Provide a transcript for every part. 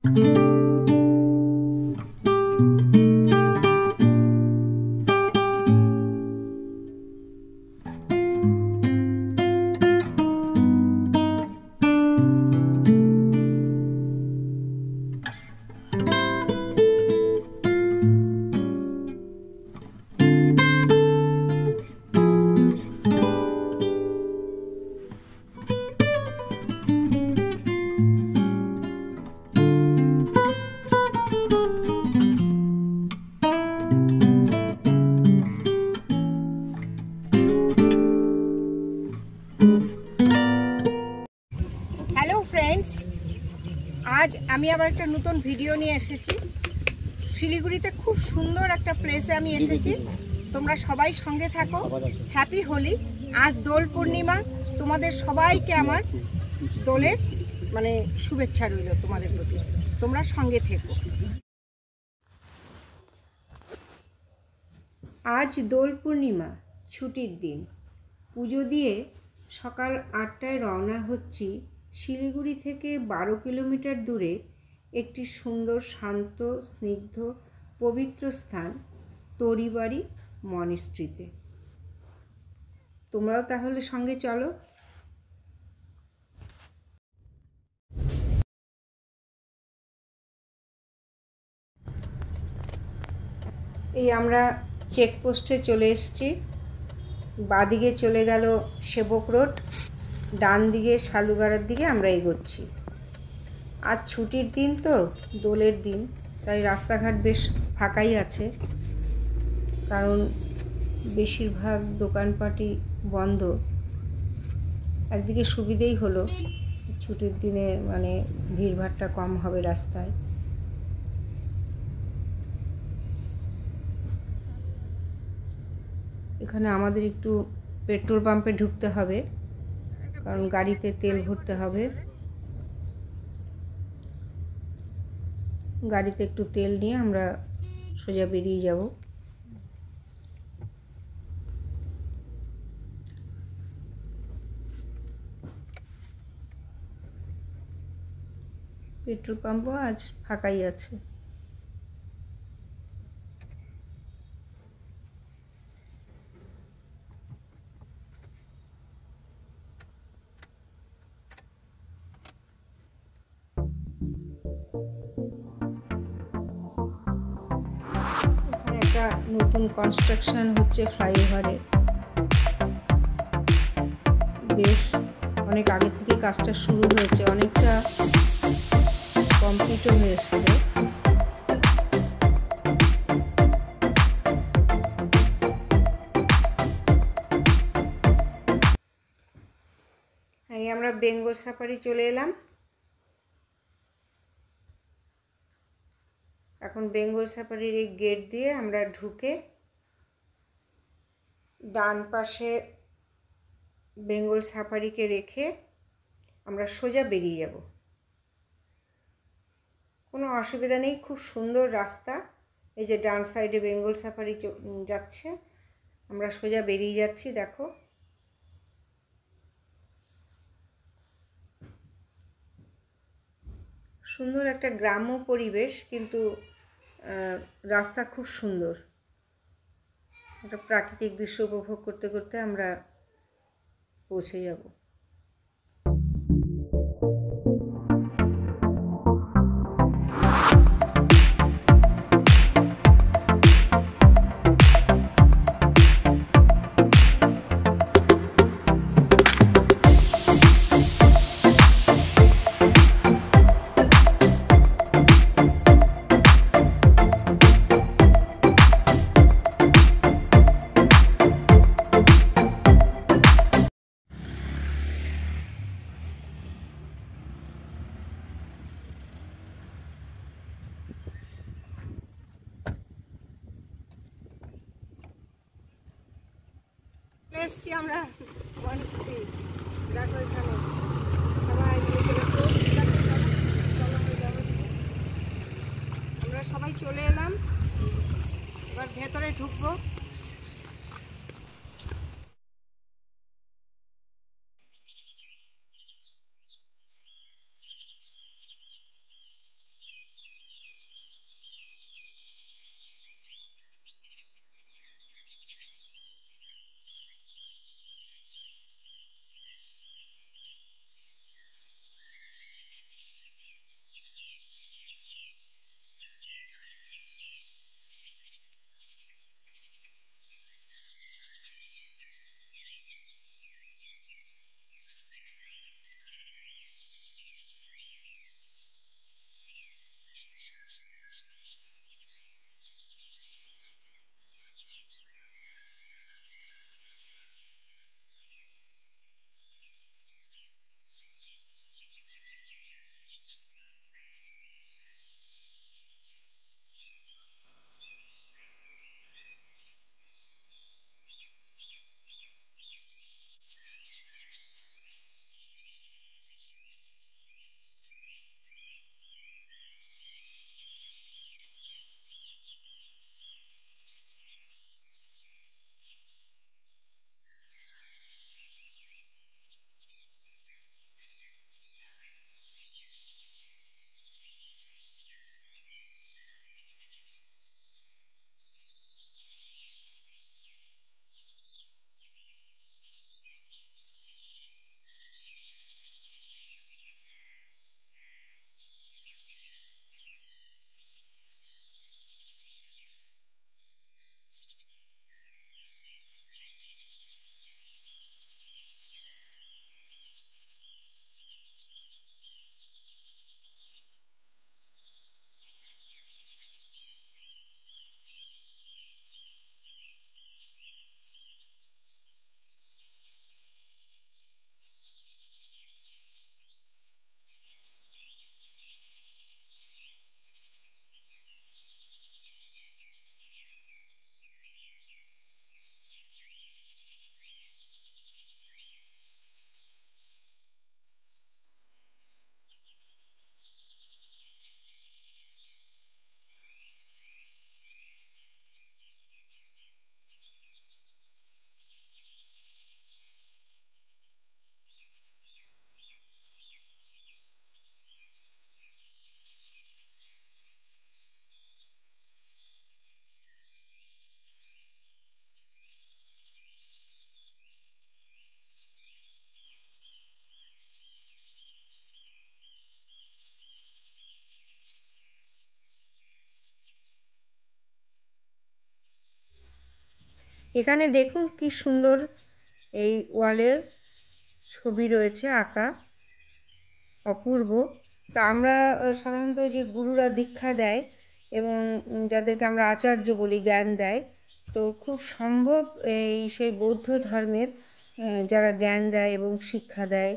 Hello friends, আজ আমি আবার একটা নতুন ভিডিও নিয়ে এসেছি। শিলিগুড়িতে খুব সুন্দর একটা প্লেসে আমি এসেছি, তোমরা সবাই সঙ্গে থাকো। হ্যাপি হোলি। আজ দোল পূর্ণিমা, তোমাদের সবাইকে আমার দোলের শুভেচ্ছা রইল তোমাদের প্রতি। তোমরা সঙ্গে থেকো। আজ দোল পূর্ণিমা, ছুটির দিন। পুজো দিয়ে সকাল 8টায় রওনা হচ্ছি শিলিগুড়ি থেকে 12 কিলোমিটার দূরে একটি সুন্দর, শান্ত, স্নিগ্ধ, পবিত্র স্থান তরিবাড়ি মনিস্ট্রিতে। তোমরাও তাহলে সঙ্গে চলো। এই আমরা চেকপোস্টে চলে এসেছি। বাঁদিকে চলে গেল সেবক রোড, ডান দিকে শালুগাড়ার দিকে আমরা এগোচ্ছি। আজ ছুটির দিন তো, দোলের দিন, তাই রাস্তাঘাট বেশ ফাঁকাই আছে, কারণ বেশিরভাগ দোকানপাটই বন্ধ। একদিকে সুবিধেই হলো, ছুটির দিনে ভিড়ভাড়টা কম হবে রাস্তায়। এখানে আমাদের একটু পেট্রোল পাম্পে ঢুকতে হবে, কারণ গাড়িতে তেল ভরতে হবে। গাড়িতে একটু তেল নিয়ে আমরা সোজা বেরিয়ে যাব। পেট্রোল পাম্পও আজ ফাঁকাই আছে। একটা নতুন কনস্ট্রাকশন হচ্ছে ফ্লাইওভারের। বেশ অনেক আগে থেকে কাজটা শুরু হয়েছে, অনেকটা কমপ্লিটও হয়ে এসছে। এই আমরা বেঙ্গল সাফারি চলে এলাম। এখন বেঙ্গল সাফারির এই গেট দিয়ে আমরা ঢুকে ডান পাশে বেঙ্গল সাফারিকে রেখে আমরা সোজা বেরিয়ে যাব। কোনো অসুবিধা নেই, খুব সুন্দর রাস্তা। এই যে ডান সাইডে বেঙ্গল সাফারি যাচ্ছে, আমরা সোজা বেরিয়ে যাচ্ছি। দেখো, সুন্দর একটা গ্রাম্য পরিবেশ, কিন্তু রাস্তা খুব সুন্দর। একটা প্রাকৃতিক দৃশ্য উপভোগ করতে করতে আমরা পৌঁছে যাব। এসছি আমরা মনিস্ট্রি। দেখো এখানে আমরা সবাই চলে এলাম, এবার ভেতরে ঢুকবো। এখানে দেখুন কি সুন্দর এই ওয়ালে ছবি রয়েছে আঁকা, অপূর্ব। তা আমরা সাধারণত যে গুরুরা দীক্ষা দেয় এবং যাদেরকে আমরা আচার্য বলি, জ্ঞান দেয়, তো খুব সম্ভব এই সেই বৌদ্ধ ধর্মের যারা জ্ঞান দেয় এবং শিক্ষা দেয়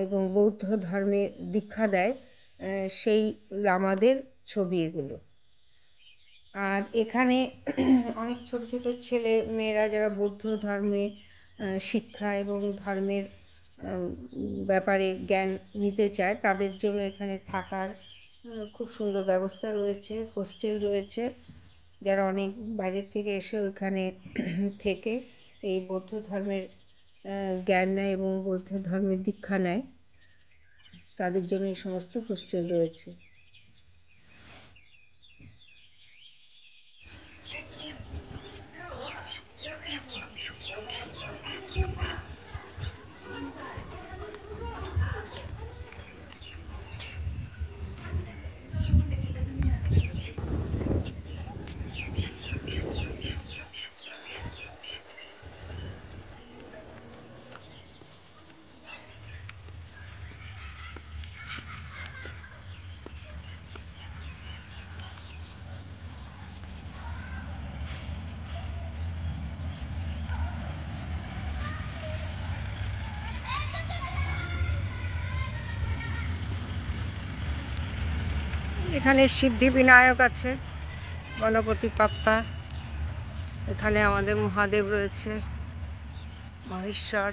এবং বৌদ্ধ ধর্মে দীক্ষা দেয় সেই লামাদের ছবি এগুলো। আর এখানে অনেক ছোট ছোট ছেলে মেয়েরা যারা বৌদ্ধ ধর্মে শিক্ষা এবং ধর্মের ব্যাপারে জ্ঞান নিতে চায় তাদের জন্য এখানে থাকার খুব সুন্দর ব্যবস্থা রয়েছে, হোস্টেল রয়েছে। যারা অনেক বাইরের থেকে এসে ওইখানে থেকে এই বৌদ্ধ ধর্মের জ্ঞান নেয় এবং বৌদ্ধ ধর্মের দীক্ষা নেয়, তাদের জন্য এই সমস্ত হোস্টেল রয়েছে। এখানে সিদ্ধিবিনায়ক আছে, গণপতি বাপ্পা, এখানে আমাদের মহাদেব রয়েছে, মহেশ্বর।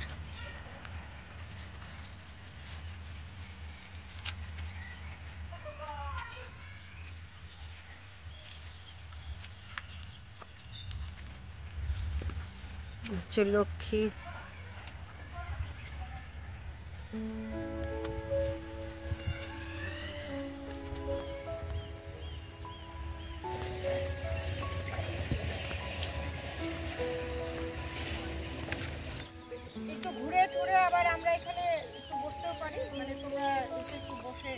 হচ্ছে লক্ষ্মী। একটু ঘুরে টুরে আবার আমরা এখানে একটু বসতেও পারি, মানে তোমরা এসে একটু বসে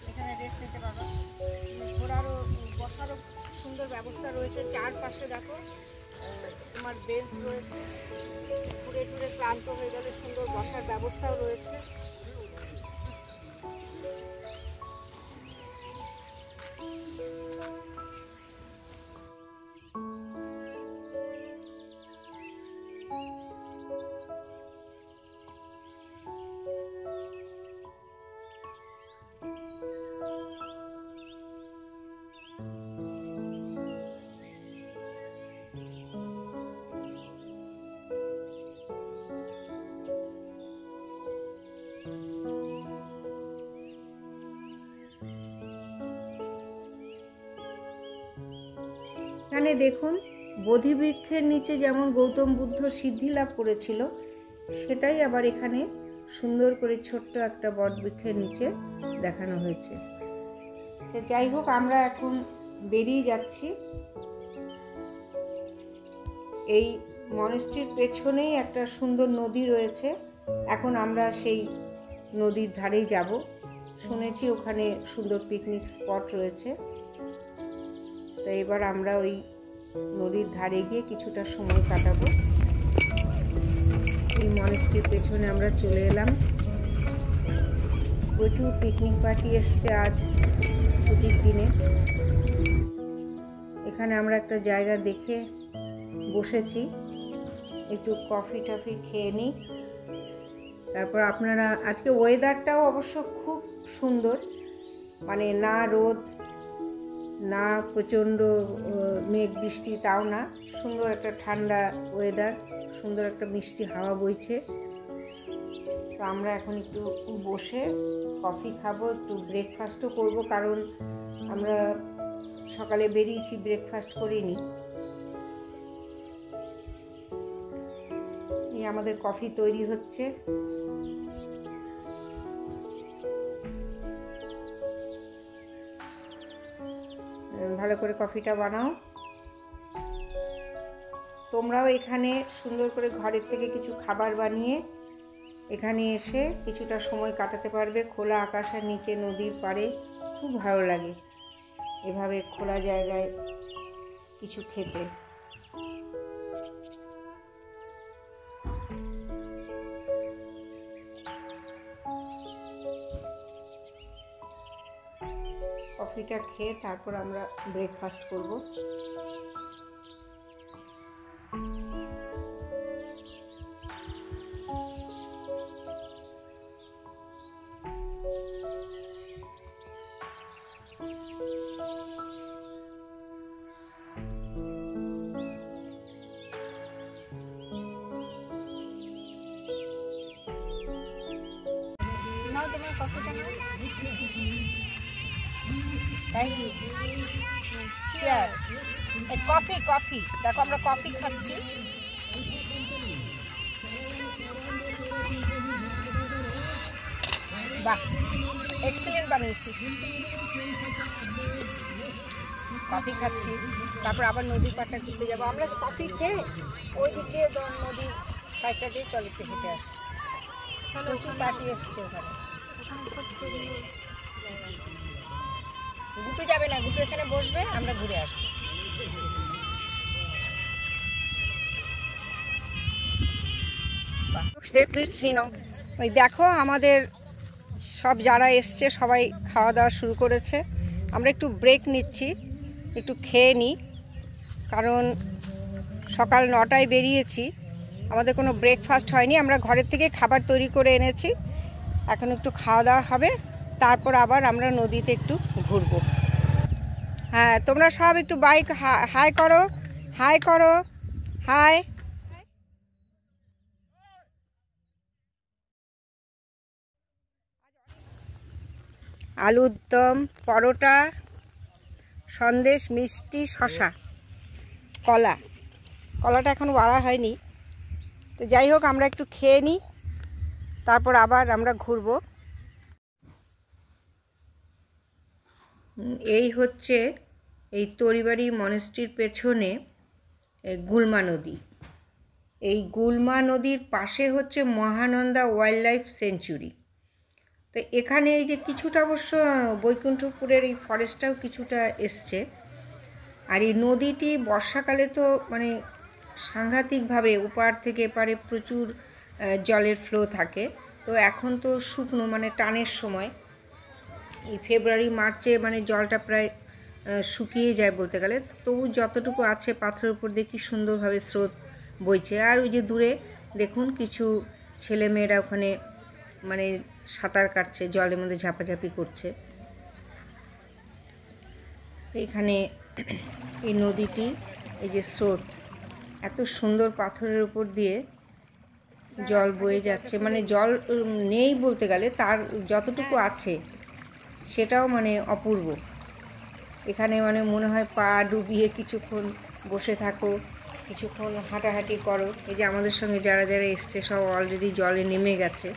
এখানে রেস্ট নিতে পারো। ঘোরারও বসারও সুন্দর ব্যবস্থা রয়েছে, চারপাশে দেখো তোমার বেঞ্চ রয়েছে, ঘুরে টুরে ক্লান্ত হয়ে গেলে সুন্দর বসার ব্যবস্থাও রয়েছে। এখানে দেখুন বোধি বৃক্ষের নিচে যেমন গৌতম বুদ্ধ সিদ্ধি লাভ করেছিল, সেটাই আবার এখানে সুন্দর করে ছোট্ট একটা বট বৃক্ষের নিচে দেখানো হয়েছে। যাই হোক, আমরা এখন বেরিয়ে যাচ্ছি। এই মনেস্ট্রির পেছনেই একটা সুন্দর নদী রয়েছে, এখন আমরা সেই নদীর ধারেই যাব। শুনেছি ওখানে সুন্দর পিকনিক স্পট রয়েছে, তো এবার আমরা ওই নদীর ধারে গিয়ে কিছুটা সময় কাটাবো। এই মনেস্ট্রির পেছনে আমরা চলে এলাম। প্রচুর পিকনিক পার্টি এসছে আজ ছুটির দিনে। এখানে আমরা একটা জায়গা দেখে বসেছি, একটু কফি টফি খেয়ে নিই। তারপর আপনারা, আজকে ওয়েদারটাও অবশ্য খুব সুন্দর, মানে না রোদ না প্রচণ্ড মেঘ বৃষ্টি, তাও না, সুন্দর একটা ঠান্ডা ওয়েদার, সুন্দর একটা মিষ্টি হাওয়া বইছে। তো আমরা এখন একটু বসে কফি খাবো, একটু ব্রেকফাস্টও করব, কারণ আমরা সকালে বেরিয়েছি, ব্রেকফাস্ট করিনি। এই আমাদের কফি তৈরি হচ্ছে। ভালো করে কফিটা বানাও। তোমরাও এখানে সুন্দর করে ঘরের থেকে কিছু খাবার বানিয়ে এখানে এসে কিছুটা সময় কাটাতে পারবে। খোলা আকাশের নিচে নদীর পাড়ে খুব ভালো লাগে এভাবে খোলা জায়গায় কিছু খেতে। কফিটা খেয়ে তারপর আমরা ব্রেকফাস্ট করব। নাও তোমার কফিটা নাও। Thank you. চিয়ার্স। এই কফি দেখো আমরা কফি খাচ্ছি। বাহ, এক্সেলেন্ট বানিয়েছিস। কফি খাচ্ছি, তারপর আবার নদীর পাড়টা ঘুরতে যাবো। আমরা কফি খেয়ে ওই দিকে নদীর সাইডটা দিয়ে চল একটু হেঁটে আসি। প্রচুর পার্টি এসছে ওখানে। গুটু যাবে না, গুটু এখানে বসবে, আমরা ঘুরে আসবো। ওই দেখো আমাদের সব যারা এসছে সবাই খাওয়া দাওয়া শুরু করেছে। আমরা একটু ব্রেক নিচ্ছি, একটু খেয়ে নিই, কারণ সকাল 9টায় বেরিয়েছি, আমাদের কোনো ব্রেকফাস্ট হয়নি। আমরা ঘরের থেকে খাবার তৈরি করে এনেছি, এখন একটু খাওয়া দাওয়া হবে, তারপর আবার আমরা নদীতে একটু ঘুরবো। হ্যাঁ, তোমরা সব একটু বাইক হাই করো, হাই করো, হাই। আলুর দম, পরোটা, সন্দেশ, মিষ্টি, শসা, কলাটা এখন বাড়া হয়নি। তো যাই হোক, আমরা একটু খেয়ে নিই, তারপর আবার আমরা ঘুরবো। এই হচ্ছে এই তরিবাড়ি মনেস্ট্রির পেছনে গুলমা নদী। এই গুলমা নদীর পাশে হচ্ছে মহানন্দা ওয়াইল্ড লাইফ সেঞ্চুরি। তো এখানে এই যে কিছুটা অবশ্য বৈকুণ্ঠপুরের এই ফরেস্টটাও কিছুটা এসছে। আর এই নদীটি বর্ষাকালে তো মানে সাংঘাতিকভাবে ওপার থেকে এপারে প্রচুর জলের ফ্লো থাকে। তো এখন তো শুকনো, মানে টানের সময়, এই ফেব্রুয়ারি মার্চে মানে জলটা প্রায় শুকিয়ে যায় বলতে গেলে। তবু যতটুকু আছে পাথরের উপর দিয়ে কি সুন্দরভাবে স্রোত বইছে। আর ওই যে দূরে দেখুন কিছু ছেলেমেয়েরা ওখানে মানে সাঁতার কাটছে, জলের মধ্যে ঝাপাঝাপি করছে। এখানে এই নদীটি, এই যে স্রোত, এত সুন্দর পাথরের উপর দিয়ে জল বয়ে যাচ্ছে, মানে জল নেই বলতে গেলে, তার যতটুকু আছে সেটাও মানে অপূর্ব। এখানে মানে মনে হয় পা ডুবিয়ে কিছুক্ষণ বসে থাকো, কিছুক্ষণ হাঁটাহাঁটি করো। এই যে আমাদের সঙ্গে যারা যারা এসছে সব অলরেডি জলে নেমে গেছে।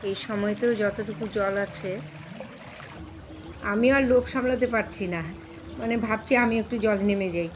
এই সময়তেও যতটুকু জল আছে, আমি আর লোভ সামলাতে পারছি না, মানে ভাবছি আমি একটু জল নেমে যাই।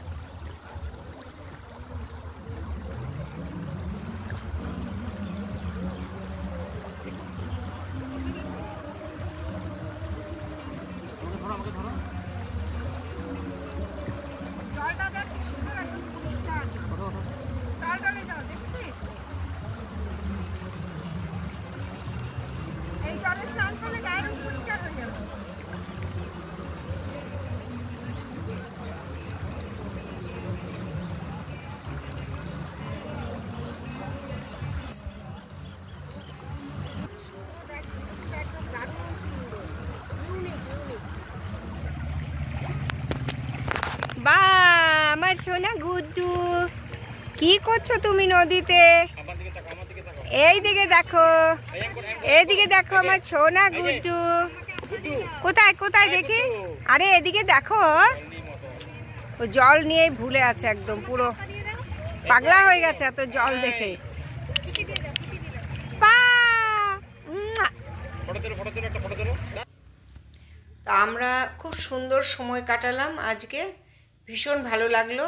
বা আমার সোনা গুড্ডু, কি করছো তুমি নদীতে? এইদিকে দেখো, এইদিকে দেখো আমার সোনা গুড্ডু। কোথায় কোথায় দেখি? আরে এদিকে দেখো, ও জল নিয়ে ভুলে আছে, একদম পুরো পাগলা হয়ে গেছে এত জল দেখে। তা আমরা খুব সুন্দর সময় কাটালাম আজকে, ভীষণ ভালো লাগলো।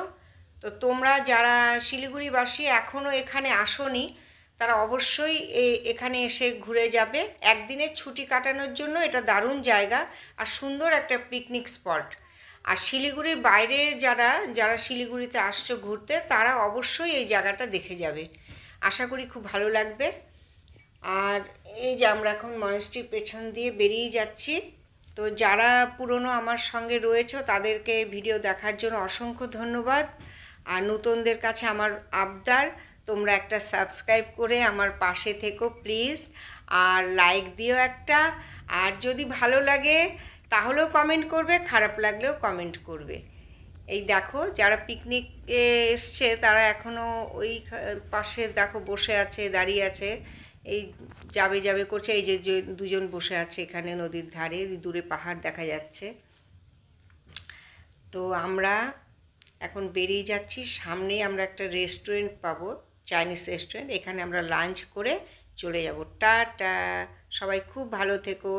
তো তোমরা যারা শিলিগুড়িবাসী এখনও এখানে আসোনি, তারা অবশ্যই এখানে এসে ঘুরে যাবে। একদিনের ছুটি কাটানোর জন্য এটা দারুণ জায়গা আর সুন্দর একটা পিকনিক স্পট। আর শিলিগুড়ির বাইরে যারা যারা শিলিগুড়িতে আসছো ঘুরতে, তারা অবশ্যই এই জায়গাটা দেখে যাবে। আশা করি খুব ভালো লাগবে। আর এই যে আমরা এখন মনেস্ট্রির পেছন দিয়ে বেরিয়ে যাচ্ছি। তো যারা পুরনো আমার সঙ্গে রয়েছে তাদেরকে ভিডিও দেখার জন্য অসংখ্য ধন্যবাদ। আর নতুনদের কাছে আমার আবদার, তোমরা একটা সাবস্ক্রাইব করে আমার পাশে থেকো প্লিজ, আর লাইক দিও একটা। আর যদি ভালো লাগে তাহলেও কমেন্ট করবে, খারাপ লাগলেও কমেন্ট করবে। এই দেখো যারা পিকনিকে এসছে তারা এখনও ওই পাশে দেখো বসে আছে, দাঁড়িয়ে আছে, এই যাবে যাবে করছে। এই যে দুজন বসে আছে এখানে নদীর ধারে, দূরে পাহাড় দেখা যাচ্ছে। তো আমরা এখন বেরিয়ে যাচ্ছি। সামনেই আমরা একটা রেস্টুরেন্ট পাবো, চাইনিজ রেস্টুরেন্ট। এখানে আমরা লাঞ্চ করে চলে যাব। টাটা, সবাই খুব ভালো থেকো।